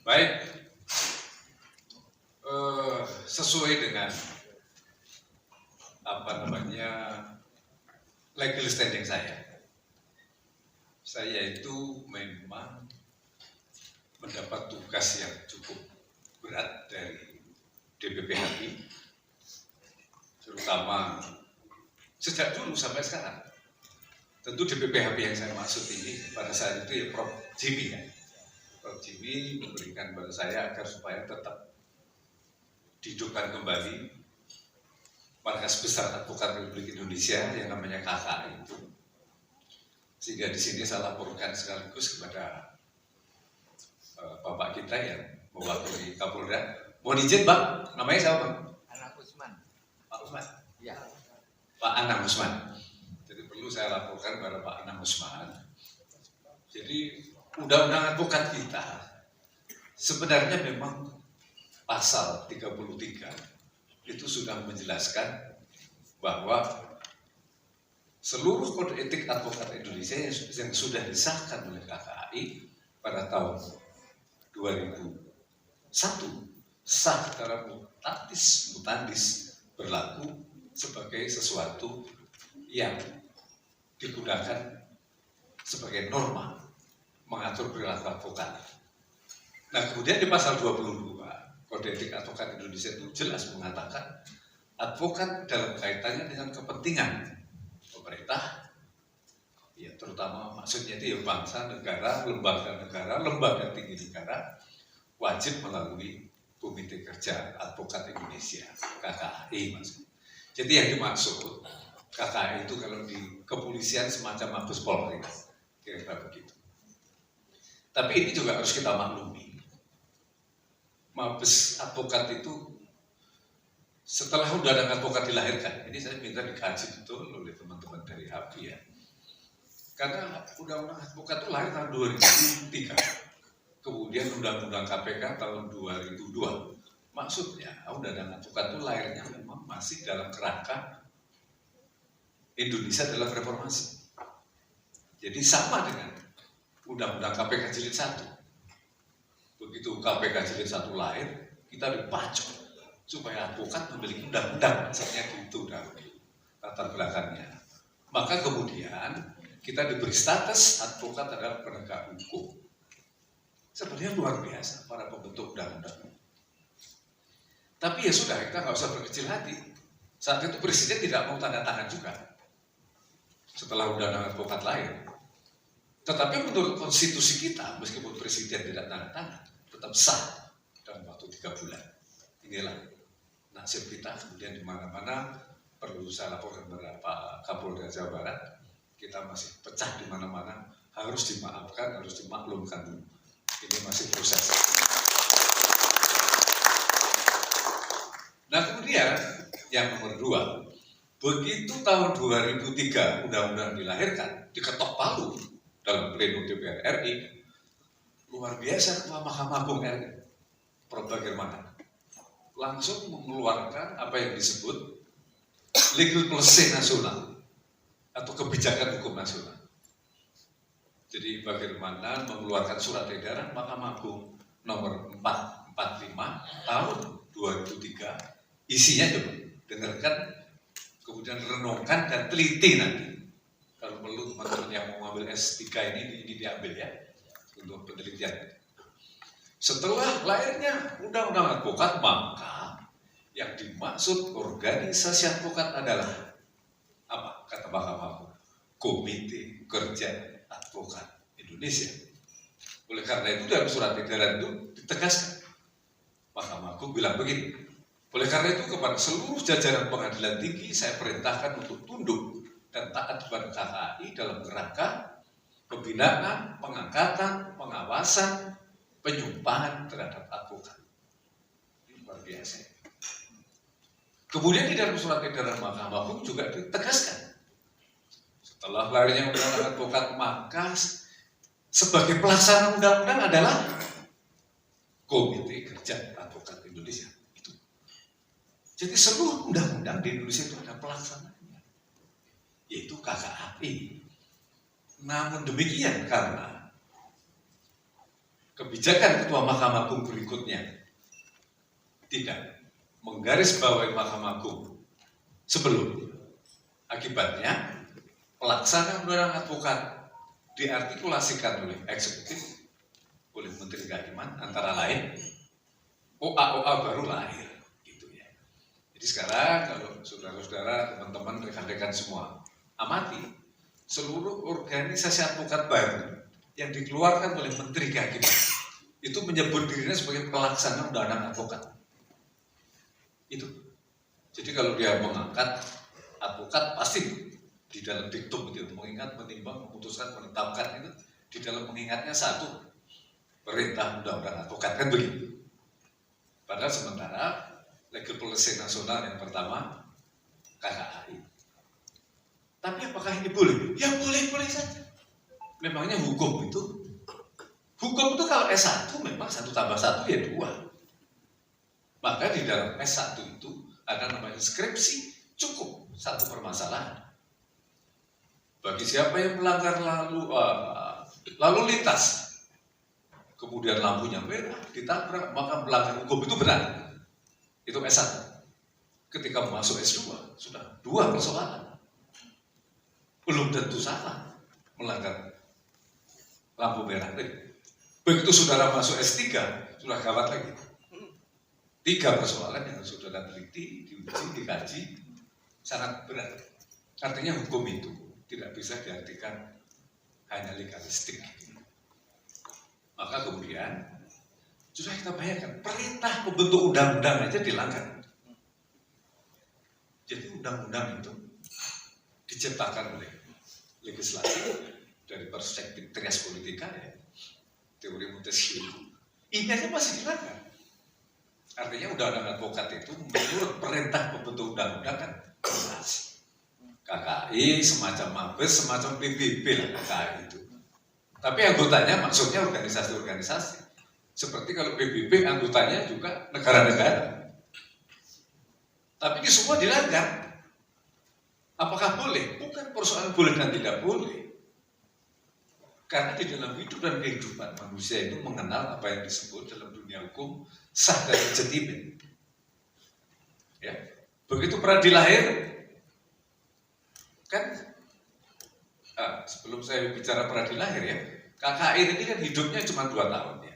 Baik, sesuai dengan legal standing saya itu memang mendapat tugas yang cukup berat dari DPP HAPI, terutama sejak dulu sampai sekarang. Tentu DPP HAPI yang saya maksud ini pada saat itu ya Prof. Jimmy kan. Prof. Jimmy memberikan pada saya agar supaya tetap dihidupkan kembali Markas Besar Advokat Republik Indonesia yang namanya KKI itu. Sehingga di sini saya laporkan sekaligus kepada Bapak kita yang mewakili Kapolda. Mohon izin Bang, namanya siapa Bang? Anang Usman. Pak Usman? Ya. Pak Anang Usman. Jadi perlu saya laporkan kepada Pak Anang Usman. Jadi undang-undang advokat kita sebenarnya memang pasal 33 itu sudah menjelaskan bahwa seluruh kode etik advokat Indonesia yang sudah disahkan oleh KKI pada tahun 2001 sah secara mutandis berlaku sebagai sesuatu yang digunakan sebagai norma mengatur perilaku advokat. Nah, kemudian di pasal 22 Kode Etik Advokat Indonesia itu jelas mengatakan advokat dalam kaitannya dengan kepentingan pemerintah, ya terutama maksudnya itu ya bangsa, negara, lembaga tinggi negara wajib melalui Komite Kerja Advokat Indonesia (KKI) maksudnya. Jadi yang dimaksud KKI itu kalau di kepolisian semacam Mabes Polri, kira-kira begitu. Tapi ini juga harus kita maklumi. Mabes advokat itu setelah undang-undang advokat dilahirkan, ini saya minta dikaji betul oleh teman-teman dari HAPI ya. Karena undang-undang advokat itu lahir tahun 2003. Kemudian undang-undang KPK tahun 2002. Maksudnya undang-undang advokat itu lahirnya memang masih dalam kerangka Indonesia dalam reformasi. Jadi sama dengan undang-undang KPK jilid 1. Begitu KPK jilid 1 lahir, kita dipacu supaya advokat memiliki undang-undang, misalnya gitu dari latar belakangnya. Maka kemudian kita diberi status advokat adalah penegak hukum. Sebenarnya luar biasa para pembentuk undang-undang. Tapi ya sudah, kita nggak usah berkecil hati. Saat itu presiden tidak mau tanda tangan juga setelah undang-undang advokat lahir. Tetapi menurut konstitusi kita, meskipun presiden tidak tanda tangan, tetap sah dalam waktu 3 bulan. Inilah nasib kita. Kemudian di mana-mana perlu saya laporkan kepada Pak Kapolda Jawa Barat, kita masih pecah di mana-mana, harus dimaafkan, harus dimaklumkan dulu. Ini masih proses. Nah kemudian yang nomor 2, begitu tahun 2003 undang-undang dilahirkan, diketok palu dalam pleno DPR RI, luar biasa Ketua Mahkamah Agung RI, Prof. Bagirmanan, langsung mengeluarkan apa yang disebut legal policy nasional atau kebijakan hukum nasional. Jadi Bagirmanan mengeluarkan surat edaran Mahkamah Agung nomor 445 tahun 2003, isinya coba dengarkan, kemudian renungkan dan teliti nanti. Kalau perlu teman-teman yang mau mengambil S3 ini diambil ya untuk penelitian. Setelah lahirnya undang-undang advokat, maka yang dimaksud organisasi advokat adalah apa? Kata Mahkamah Agung, Komite Kerja Advokat Indonesia. Oleh karena itu dalam surat edaran itu ditegaskan, Mahkamah Agung bilang begini, oleh karena itu kepada seluruh jajaran pengadilan tinggi saya perintahkan untuk tunduk dan taat kepada KKI dalam kerangka pembinaan, pengangkatan, pengawasan, penyumpahan terhadap advokat. Ini luar biasa. Kemudian di dalam surat edaran Mahkamah Agung juga ditegaskan, setelah lahirnya undang-undang advokat, maka sebagai pelaksana undang-undang adalah Komite Kerja Advokat Indonesia. Itu. Jadi seluruh undang-undang di Indonesia itu ada pelaksananya, yaitu KKI. Namun demikian, karena kebijakan Ketua Mahkamah Agung berikutnya tidak menggarisbawahi Mahkamah Agung sebelum. Akibatnya pelaksanaan undang-undang advokat diartikulasikan oleh eksekutif, oleh Menteri Kehakiman, antara lain OA-OA baru lahir, gitu ya. Jadi sekarang kalau saudara-saudara, teman-teman, rekan-rekan semua amati seluruh organisasi advokat baru yang dikeluarkan oleh Menteri Kehakiman itu menyebut dirinya sebagai pelaksana undang-undang advokat. Itu. Jadi kalau dia mengangkat advokat pasti di dalam diktum itu mengingat, menimbang, memutuskan, menetapkan itu di dalam mengingatnya satu perintah undang-undang advokat, kan begitu. Padahal sementara legal policy nasional yang pertama KKAI. Tapi apakah ini boleh? Ya boleh-boleh saja. Memangnya hukum itu kalau S1 memang 1 tambah 1 ya 2. Maka di dalam S1 itu ada namanya skripsi, cukup satu permasalahan. Bagi siapa yang melanggar lalu lintas, kemudian lampunya merah, ditabrak, maka melanggar hukum, itu benar. Itu S1. Ketika masuk S2, sudah 2 persoalan. Belum tentu salah melanggar lampu merah. Begitu saudara masuk S3, sudah gawat lagi. 3 persoalan yang saudara teliti, diuji, dikaji, sangat berat. Artinya hukum itu tidak bisa diartikan hanya legalistik. Maka kemudian sudah kita bayangkan perintah pembentuk undang-undang aja dilanggar. Jadi undang-undang itu diciptakan oleh legislatif dari perspektif trias politika, ya, teori Montesquieu. Ini aja masih dilanggar. Artinya undang-undang advokat itu menurut perintah pembentuk undang-undang kan jelas. KKI semacam Mabes, semacam PBB lah KKI itu. Tapi anggotanya maksudnya organisasi-organisasi. Seperti kalau PBB anggotanya juga negara-negara. Tapi ini semua dilanggar. Apakah boleh? Bukan persoalan boleh dan tidak boleh. Karena di dalam hidup dan kehidupan manusia itu mengenal apa yang disebut dalam dunia hukum sah dan legitimate. Ya. Begitu pernah lahir, kan sebelum saya bicara pernah lahir ya, KKI ini kan hidupnya cuma 2 tahun ya.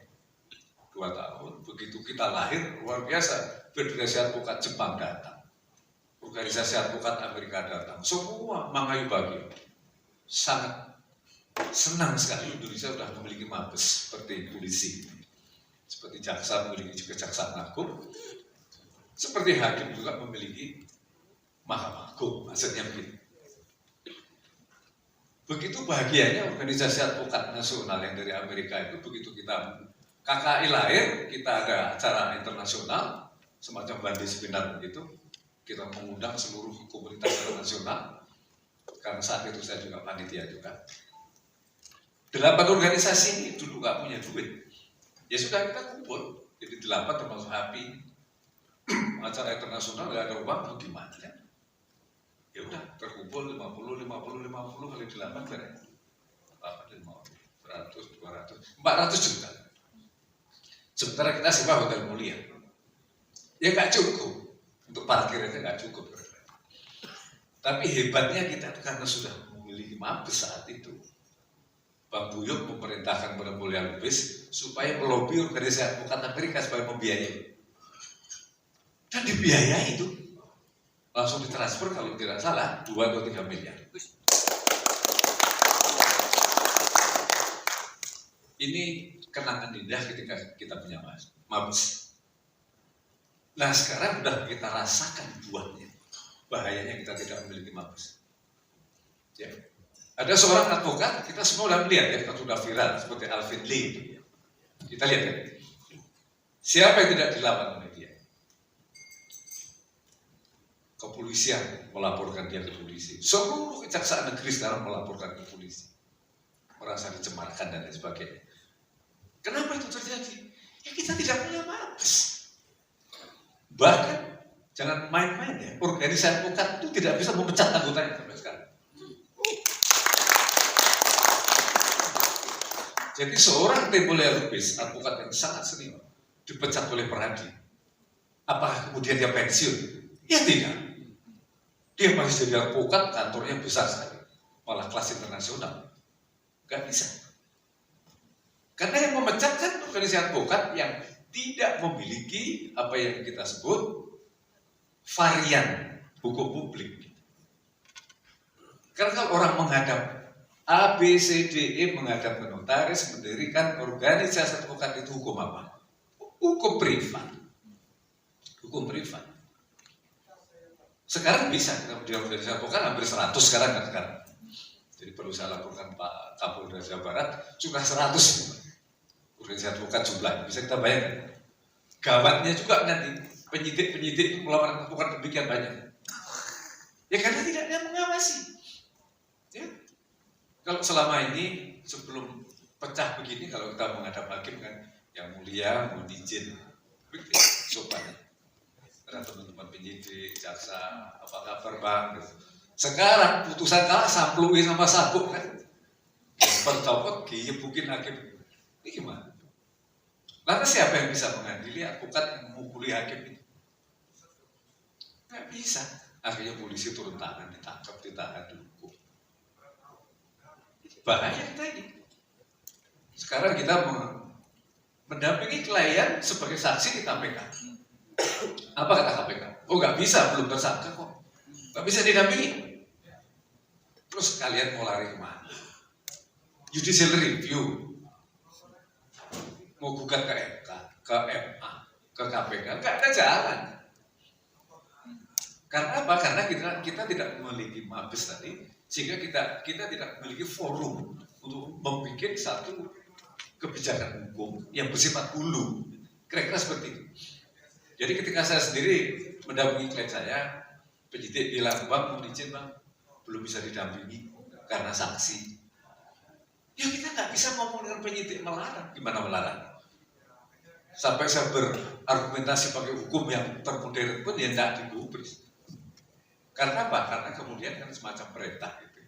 2 tahun, begitu kita lahir, luar biasa, Federasi Advokat Jepang datang, organisasi advokat Amerika datang, semua mengayu bagi, sangat senang sekali Indonesia sudah memiliki Mabes seperti polisi, seperti jaksa memiliki juga Kejaksaan Agung, seperti hakim juga memiliki Mahkamah Agung, maksudnya begitu. Begitu bahagianya organisasi advokat nasional yang dari Amerika itu, begitu kita KKI lahir, kita ada acara internasional semacam banding seminar begitu, kita mengundang seluruh komunitas internasional, karena saat itu saya juga panitia juga. 8 organisasi ini dulu nggak punya duit, ya sudah kita kumpul, jadi 8 termasuk HAPI, acara internasional nggak ada uang, gimana ya? Ya udah terkumpul 50 kali 8 berapa? 100, 200, 400 juta. Sementara kita sewa hotel mulia, ya nggak cukup untuk parkir aja nggak cukup. Tapi hebatnya kita karena sudah memiliki Mabes saat itu. Bang Buyuk memerintahkan pada Mulia Lubis supaya melobi organisasi advokat Amerika supaya membiayai. Dan dibiayai itu langsung ditransfer kalau tidak salah 2 atau 3 miliar. Ini kenangan indah ketika kita punya Mabes. Nah sekarang sudah kita rasakan buahnya, bahayanya kita tidak memiliki Mabes. Ya. Ada seorang advokat, kita semua sudah melihat ya, kalau sudah viral seperti Alvin Lee. Kita lihat ya. Siapa yang tidak dilawan oleh dia? Kepolisian melaporkan dia ke polisi. Seluruh kejaksaan negeri sekarang melaporkan ke polisi. Merasa dicemarkan dan lain sebagainya. Kenapa itu terjadi? Ya kita tidak punya Mabes. Bahkan jangan main-main ya. Organisasi advokat itu tidak bisa memecat anggotanya sampai sekarang. Jadi seorang Tempolia Lubis, advokat yang sangat senior, dipecat oleh Peradi. Apakah kemudian dia pensiun? Ya tidak. Dia masih jadi advokat, kantornya besar sekali, malah kelas internasional. Gak bisa. Karena yang memecat kan organisasi advokat yang tidak memiliki apa yang kita sebut varian hukum publik. Karena kalau orang menghadap A, B, C, D, E menghadap ke notaris, mendirikan organisasi advokat itu hukum apa? Hukum privat. Hukum privat. Sekarang bisa kita di organisasi advokat hampir 100 sekarang kan. Jadi perlu saya laporkan Pak Kapolda Jawa Barat, sudah 100 organisasi advokat jumlah, bisa kita bayangkan. Gawatnya juga nanti penyidik melawan advokat demikian banyak. Ya karena tidak ada mengawasi. Ya. Kalau selama ini sebelum pecah begini, kalau kita menghadap hakim kan yang mulia, mohon izin, sopan. Karena teman-teman penyidik, jaksa, apa kabar bang? Gitu. Sekarang putusan kalah samplui sama sabuk kan, percopot, gebukin hakim. Ini gimana? Lalu siapa yang bisa mengadili advokat yang memukuli hakim itu? Nggak bisa. Akhirnya polisi turun tangan, ditangkap, ditahan, dihukum. Bahaya kita ini. Sekarang kita mendampingi klien sebagai saksi di KPK. Apa kata KPK? Oh nggak bisa, belum tersangka kok. Nggak bisa didampingi. Terus kalian mau lari kemana? Judicial review. Mau gugat ke MK, ke MA, ke KPK, nggak ada jalan. Karena apa? Karena kita tidak memiliki mabes tadi, sehingga kita tidak memiliki forum untuk membuat satu kebijakan hukum yang bersifat hulu. Kira-kira seperti itu. Jadi ketika saya sendiri mendampingi klien saya, penyidik bilang, bang, mau izin bang, belum bisa didampingi karena saksi. Ya kita nggak bisa ngomong dengan penyidik melarang. Gimana melarang? Sampai saya berargumentasi pakai hukum yang termodern pun ya tidak digubris. Karena apa? Karena kemudian kan semacam perintah gitu.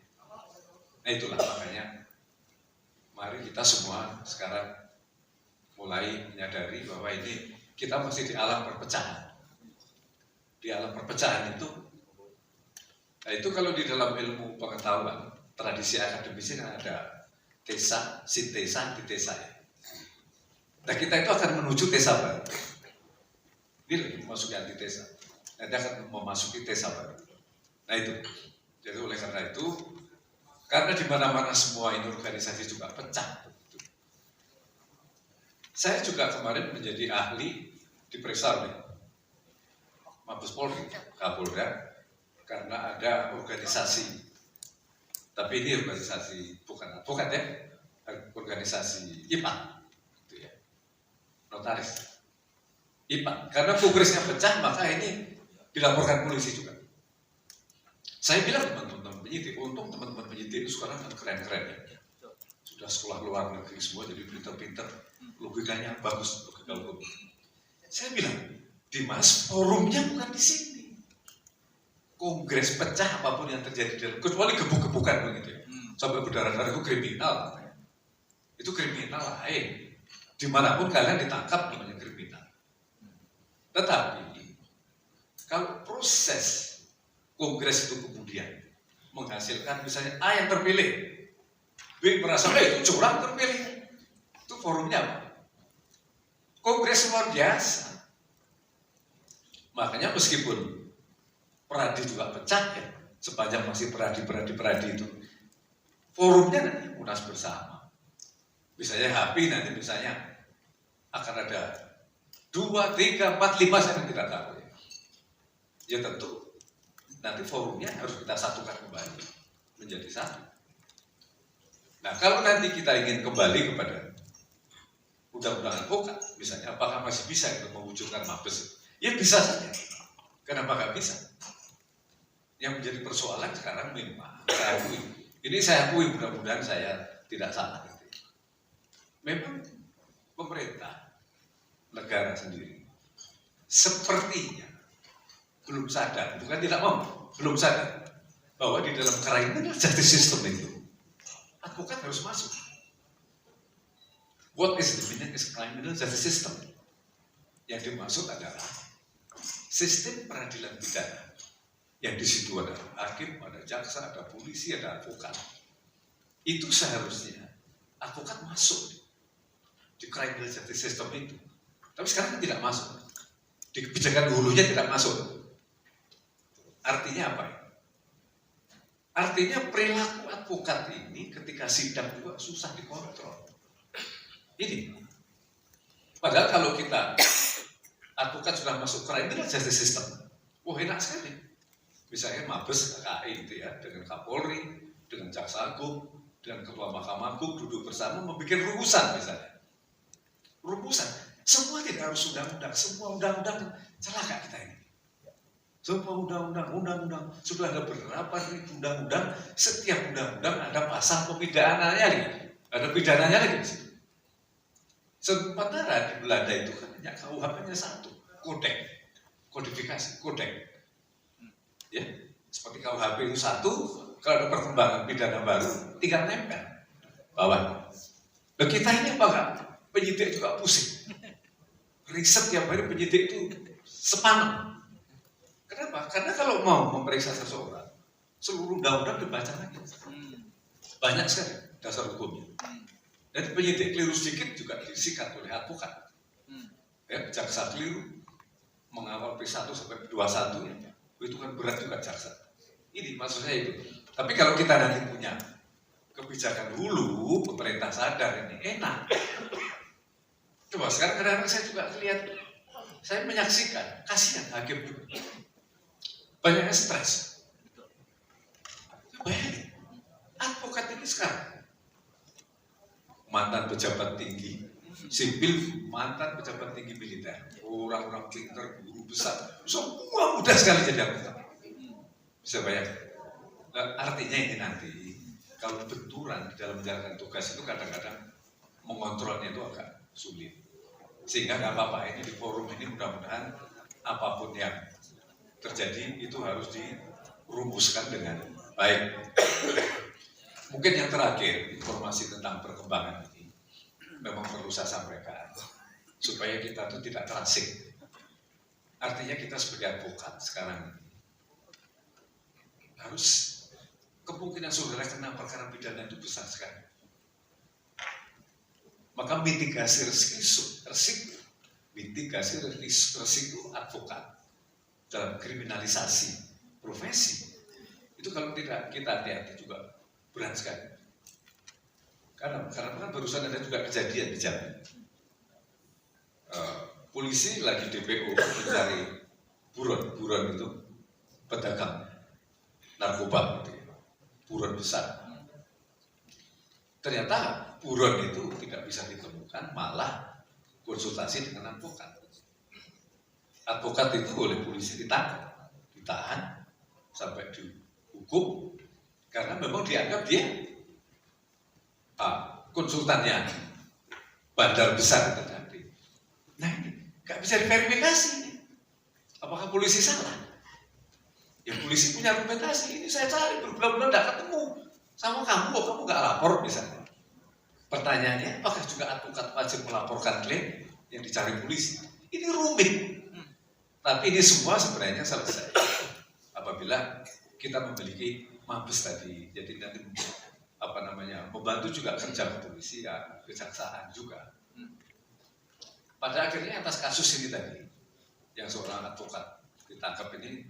Nah itulah makanya mari kita semua sekarang mulai menyadari bahwa ini kita masih di alam perpecahan. Di alam perpecahan itu, nah itu kalau di dalam ilmu pengetahuan tradisi akademisi kan ada tesa, sintesa, antitesa ya. Nah kita itu akan menuju tesa baru. Ini lagi memasuki antitesa. Nanti akan memasuki tesa baru. Nah itu. Jadi oleh karena itu, karena di mana-mana semua ini organisasi juga pecah. Saya juga kemarin menjadi ahli diperiksa oleh Mabes Polri, Kapolda, karena ada organisasi. Tapi ini organisasi bukan advokat ya, organisasi IPA. Notaris IPA, karena progresnya pecah maka ini dilaporkan polisi juga. Saya bilang teman-teman penyidik, untung teman-teman penyidik itu sekarang kan keren-keren ya, sudah sekolah luar negeri semua jadi pinter-pinter, logikanya bagus, logika hukum. Saya bilang, Dimas, forumnya bukan di sini. Kongres pecah apapun yang terjadi, kecuali gebuk-gebukan begitu ya, sampai berdarah-darah itu kriminal, itu kriminal lain. Dimanapun kalian ditangkap namanya kriminal. Tetapi kalau proses kongres itu kemudian menghasilkan misalnya A yang terpilih, B merasa itu curang terpilih, itu forumnya apa? Kongres luar biasa. Makanya meskipun Peradi juga pecah ya, sepanjang masih Peradi itu, forumnya nanti munas bersama. Misalnya HP nanti misalnya akan ada 2, 3, 4, 5 saya tidak tahu ya. Ya tentu nanti forumnya harus kita satukan kembali menjadi satu. Nah kalau nanti kita ingin kembali kepada undang-undang advokat, misalnya apakah masih bisa kita mewujudkan mabes? Ya bisa saja. Kenapa nggak bisa? Yang menjadi persoalan sekarang memang saya akui. Ini saya akui, mudah-mudahan saya tidak salah. Memang pemerintah negara sendiri sepertinya belum sadar, bukan tidak mau, belum sadar bahwa di dalam criminal justice system itu advokat harus masuk. What is the meaning is criminal justice system? Yang dimaksud adalah sistem peradilan pidana. Yang di situ ada hakim, ada jaksa, ada polisi, ada advokat. Itu seharusnya advokat masuk di criminal justice system itu. Tapi sekarang tidak masuk. Di kebijakan hulunya tidak masuk. Artinya apa? Artinya perilaku advokat ini ketika sidang juga susah dikontrol. Ini. Padahal kalau kita advokat sudah masuk criminal justice system, wah enak sekali. Misalnya Mabes KKI itu ya, dengan Kapolri, dengan Jaksa Agung, dengan Ketua Mahkamah Agung duduk bersama membuat rumusan misalnya. Rumusan, semua tidak harus undang-undang, semua undang-undang celaka kita ini. Semua undang-undang, sudah ada berapa ribu undang-undang, setiap undang-undang ada pasal pemidananya lagi, ada pidananya lagi. Sementara di Belanda itu kan hanya KUHP-nya satu, kodek, kodifikasi, kodek. Ya, seperti KUHP itu satu, kalau ada perkembangan pidana baru, tinggal nempel bawah. Nah, kita ini apa enggak? Penyidik juga pusing. Riset tiap hari penyidik itu sepanem. Kenapa? Karena kalau mau memeriksa seseorang, seluruh undang-undang dibaca lagi. Banyak sekali dasar hukumnya. Jadi penyidik keliru sedikit juga disikat oleh advokat. Ya, jaksa keliru mengawal P1 sampai P21 ya. Itu kan berat juga jaksa. Ini maksudnya itu. Tapi kalau kita nanti punya kebijakan hulu, pemerintah sadar ini enak. Coba sekarang kadang-kadang saya juga lihat, saya menyaksikan, kasihan hakim juga. Banyaknya stres. Bayangin, advokat ini sekarang mantan pejabat tinggi sipil, mantan pejabat tinggi militer, orang-orang pintar, guru besar, semua mudah sekali jadi advokat. Bisa bayangkan. Nah, artinya ini nanti kalau benturan di dalam menjalankan tugas itu kadang-kadang mengontrolnya itu agak sulit. Sehingga nggak apa-apa, ini di forum ini mudah-mudahan apapun yang terjadi itu harus dirumuskan dengan baik. Mungkin yang terakhir, informasi tentang perkembangan ini memang perlu saya sampaikan supaya kita itu tidak terasing. Artinya kita sebagai advokat sekarang harus, kemungkinan saudara kena perkara pidana itu besar sekali. Maka mitigasi resiko advokat dalam kriminalisasi profesi itu kalau tidak kita hati-hati juga berat sekali. Karena kan barusan ada juga kejadian di Jambi. Polisi lagi DPO mencari buron itu pedagang narkoba, gitu ya. Buron besar. Ternyata buron itu tidak bisa ditemukan, malah konsultasi dengan advokat. Advokat itu oleh polisi ditahan sampai dihukum karena memang dianggap dia konsultannya bandar besar itu tadi. Nah ini nggak bisa diverifikasi. Apakah polisi salah? Ya polisi punya argumentasi. Ini saya cari berbulan-bulan nggak ketemu sama kamu, kok kamu nggak lapor misalnya. Pertanyaannya, apakah juga advokat wajib melaporkan klaim yang dicari polisi? Ini rumit. Tapi ini semua sebenarnya selesai apabila kita memiliki Mabes tadi. Jadi nanti membantu juga kerja kepolisian, kejaksaan juga. Pada akhirnya atas kasus ini tadi, yang seorang advokat ditangkap ini,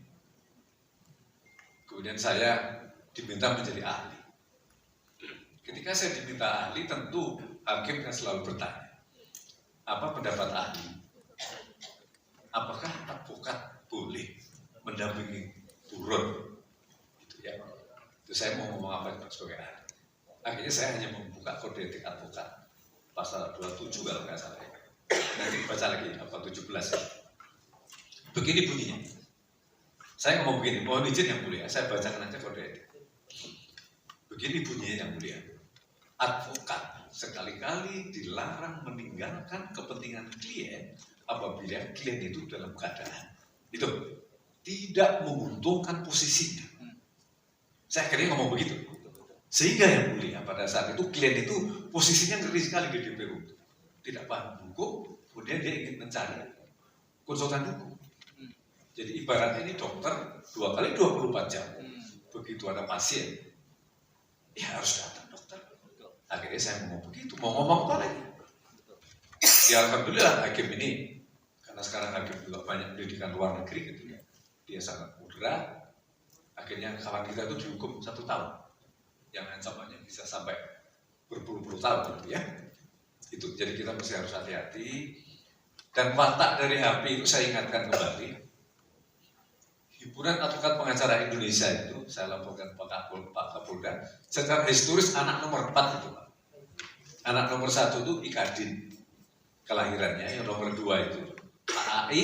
kemudian saya diminta menjadi ahli. Ketika saya diminta ahli, tentu hakim kan selalu bertanya, apa pendapat ahli? Apakah advokat boleh mendampingi buron? Gitu ya. Itu saya mau ngomong apa sebagai ahli. Akhirnya saya hanya membuka kode etik advokat pasal 27 kalau nggak salah. Nanti baca lagi apa 17 ya. Begini bunyinya. Saya ngomong begini, mohon izin yang mulia, saya bacakan aja kode etik. Begini bunyinya yang mulia. Advokat sekali-kali dilarang meninggalkan kepentingan klien apabila klien itu dalam keadaan itu tidak menguntungkan posisinya. Saya akhirnya ngomong begitu. Sehingga yang mulia pada saat itu klien itu posisinya ngeri sekali di DPO. tidak paham hukum, kemudian dia ingin mencari konsultan hukum. Jadi ibaratnya ini dokter 2 kali 24 jam. Begitu ada pasien, ya harus datang dokter. Akhirnya saya mau begitu, mau ngomong apa lagi? Ya alhamdulillah hakim ini, karena sekarang hakim juga banyak pendidikan luar negeri gitu ya, dia sangat moderat. Akhirnya kawan kita itu dihukum 1 tahun, yang ancamannya bisa sampai berpuluh-puluh tahun gitu ya. Itu jadi kita mesti harus hati-hati. Dan watak dari HP itu saya ingatkan kembali. Himpunan Advokat Pengacara Indonesia itu saya laporkan Pak Kapolda, secara historis anak nomor 4 itu Pak. Anak nomor 1 itu Ikadin kelahirannya, yang nomor 2 itu AAI,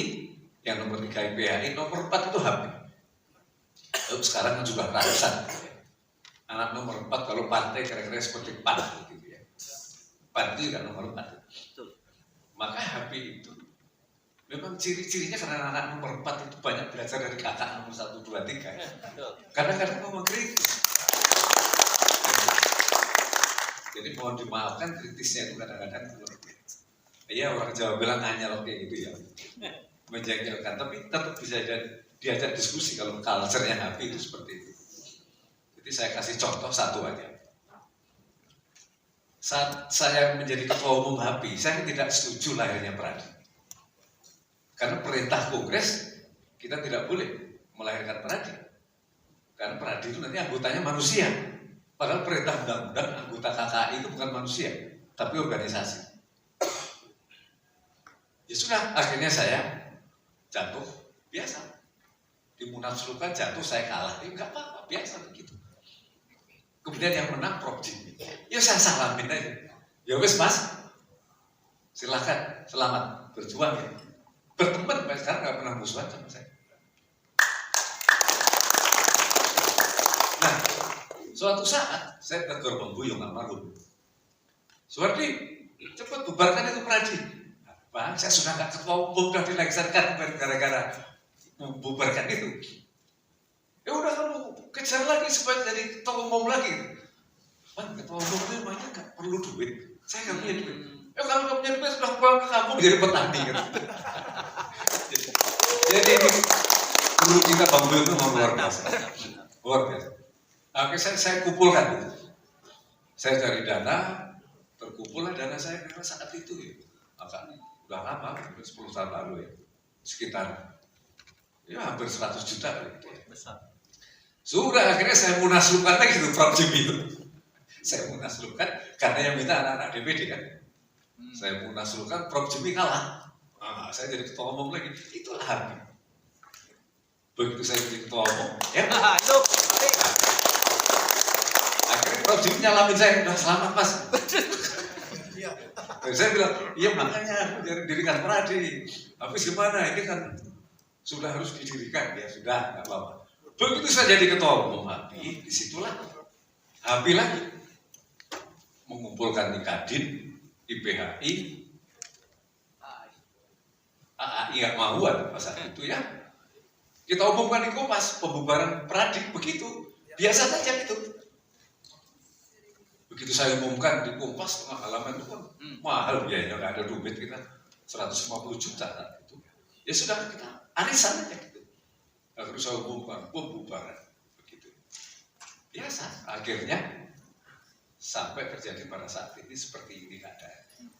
yang nomor 3 IPHI, nomor 4 itu HP. Sekarang kan juga ratusan. Anak nomor 4 kalau partai kira-kira seperti PAN gitu ya. PAN itu juga nomor 4. Maka HP itu memang ciri-cirinya karena anak nomor 4 itu banyak belajar dari kakak nomor 1, 2, 3. Kadang-kadang mau kritis. Jadi mohon dimaafkan kritisnya itu kadang-kadang ya orang Jawa bilang nganyel kayak gitu ya. Menjengkelkan, tapi tetap bisa diajak diskusi kalau culture-nya HP itu seperti itu. Jadi saya kasih contoh satu aja. Saat saya menjadi ketua umum HP, saya tidak setuju lahirnya Peradi. Karena perintah Kongres, kita tidak boleh melahirkan Peradi. Karena Peradi itu nanti anggotanya manusia. Padahal perintah undang-undang anggota KKI itu bukan manusia, tapi organisasi. Ya sudah, akhirnya saya jatuh, biasa. Di munaslukan jatuh, saya kalah. Ya enggak apa-apa, biasa begitu. Kemudian yang menang Prof. Jimmy. Ya saya salamin aja. Ya wes Mas, silahkan, selamat, berjuang ya. Berteman, Pak, sekarang nggak pernah musuhan sama saya. Nah, suatu saat saya tegur Bang Buyung almarhum. Suwardi, cepat bubarkan itu Peradi. Bang, saya sudah nggak ketua umum, sudah dilengsarkan gara-gara bubarkan itu. Ya udah kamu kejar lagi supaya jadi ketua umum lagi. Bang, ketua umum itu banyak nggak perlu duit. Saya nggak punya duit. Ya kalau nggak punya duit sudah pulang ke kampung jadi petani. Gitu. Jadi guru kita Bang Buyung itu luar biasa. Luar biasa. Akhirnya saya kumpulkan itu. Saya cari dana, terkumpullah dana saya karena saat itu ya. Maka udah lama, 10 tahun lalu ya. Sekitar ya hampir 100 juta gitu ya. Besar. Sudah akhirnya saya munaslukan lagi itu Prof. Jimmy itu. Saya munaslukan karena yang minta anak-anak DPD kan. Saya munaslukan Prof. Jimmy kalah. Nah, saya jadi ketua umum lagi. Itulah HP. Begitu saya jadi ketua umum, ya. Akhirnya Prof. Jimmy nyalamin saya, udah selamat Mas. Saya bilang, iya makanya dirikan Peradi. Habis gimana? Ini kan sudah harus didirikan, ya sudah, nggak apa-apa. Begitu saya jadi ketua umum HAPI, disitulah HAPI lagi mengumpulkan Ikadin, IPHI, AAI nggak mauan pasal itu ya. Kita umumkan di Kompas pembubaran Peradi begitu, biasa saja gitu. Begitu saya umumkan di Kompas tengah halaman itu kan mahal biayanya, nggak ada duit kita 150 juta gitu. Ya sudah kita arisan aja gitu. Lalu saya umumkan pembubaran begitu. Biasa, akhirnya sampai terjadi pada saat ini seperti ini keadaan.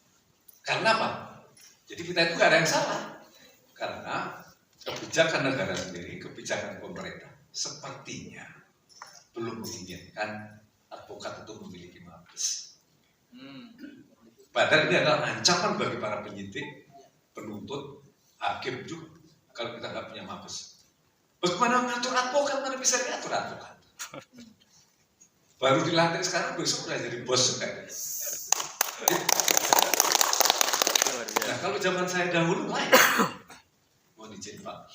Karena apa? Jadi kita itu nggak ada yang salah. Karena kebijakan negara sendiri, kebijakan pemerintah sepertinya belum menginginkan advokat itu memiliki mabes. Padahal ini adalah ancaman bagi para penyidik, penuntut, hakim juga kalau kita nggak punya mabes. Bagaimana mengatur advokat? Mana bisa diatur advokat? Baru dilantik sekarang, besok udah jadi bos juga. Nah kalau zaman saya dahulu lain. Mohon izin Pak.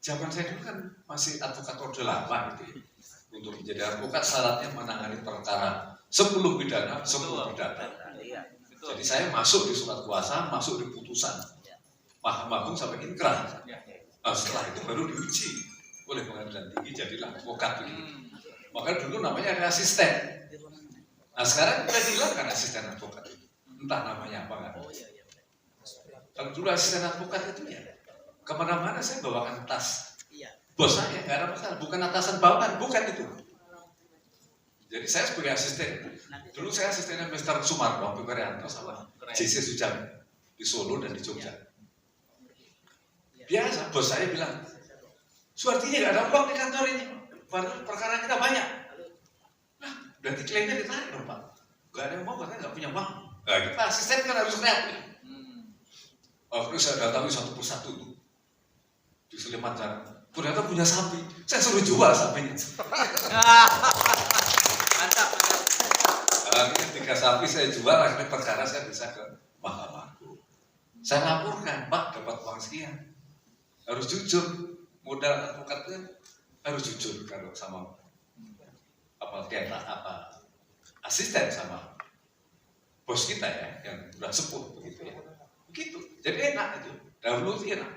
Zaman saya dulu kan masih advokat orde lama gitu ya. Untuk menjadi advokat syaratnya menangani perkara 10 pidana, 10 pidana. Jadi saya masuk di surat kuasa, masuk di putusan Mahkamah Agung sampai inkrah. Nah, setelah itu baru diuji oleh pengadilan tinggi, jadilah advokat begitu. Maka dulu namanya ada asisten. Nah sekarang kita dihilangkan asisten advokat itu. entah namanya apa kan. Oh iya. Kalau dulu asisten advokat itu ya kemana-mana saya bawakan tas. Iya. Bos saya nggak ada masalah, bukan atasan bawahan, bukan itu. Jadi saya sebagai asisten, dulu saya asistennya Mr. Sumarno, Pemerianto sama JC Sujam di Solo dan di Jogja. Biasa, bos saya bilang, Suartinya nggak ada uang di kantor ini, padahal perkara kita banyak. Nah, berarti klaimnya ditarik dong Pak. Nggak ada yang mau, katanya nggak punya uang. Nah, kita asisten kan harus kreatif. Akhirnya saya datangi satu persatu tuh di Suleman. Ternyata punya sapi, saya suruh jual sapinya. Mantap. Akhirnya 3 sapi saya jual, akhirnya perkara saya bisa ke Mahkamah Agung. Saya laporkan, Pak dapat uang sekian. Harus jujur, modal advokatnya harus jujur kalau sama asisten sama bos kita ya, yang udah sepuh begitu ya. Begitu, jadi enak itu. Dahulu itu enak.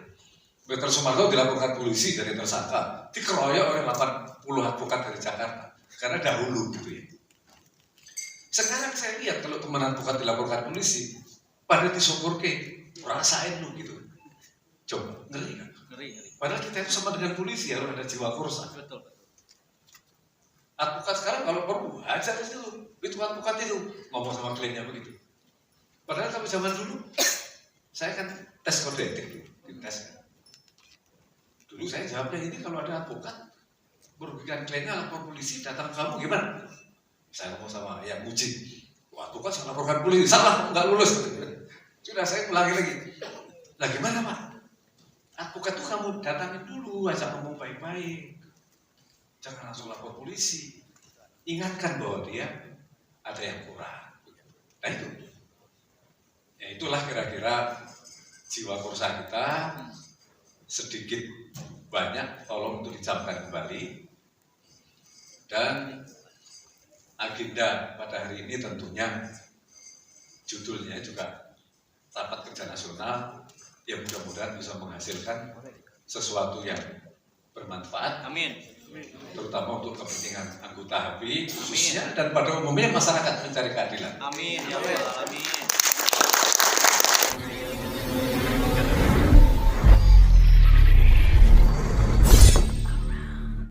Mr. Sumarno dilaporkan polisi dari tersangka, dikeroyok oleh 80 advokat dari Jakarta. Karena dahulu gitu ya. Sekarang saya lihat kalau teman advokat dilaporkan polisi, pada disyukur rasain lu gitu. Coba, ngeri kan? Ngeri. Padahal kita itu sama dengan polisi, harus ada jiwa korsa. Betul. Advokat sekarang kalau perlu, ajar itu advokat itu ngomong sama kliennya begitu. Padahal kalau zaman dulu, saya kan tes kode etik, dites kan. Dulu saya jawabnya ini kalau ada advokat merugikan kliennya lapor polisi, datang kamu gimana? Saya ngomong sama yang uji, advokat saya laporkan polisi, salah nggak lulus. Sudah saya ulangi lagi. Lah gimana Pak? Advokat itu kamu datangin dulu, ajak ngomong baik-baik, jangan langsung lapor polisi. Ingatkan bahwa dia ada yang kurang. Nah itu, ya itulah kira-kira jiwa korsa kita. Sedikit banyak tolong untuk dicamkan kembali. Dan agenda pada hari ini tentunya judulnya juga rapat kerja nasional yang mudah-mudahan bisa menghasilkan sesuatu yang bermanfaat. Amin. Terutama untuk kepentingan anggota HPI khususnya dan pada umumnya masyarakat mencari keadilan. Amin. Ya Allah.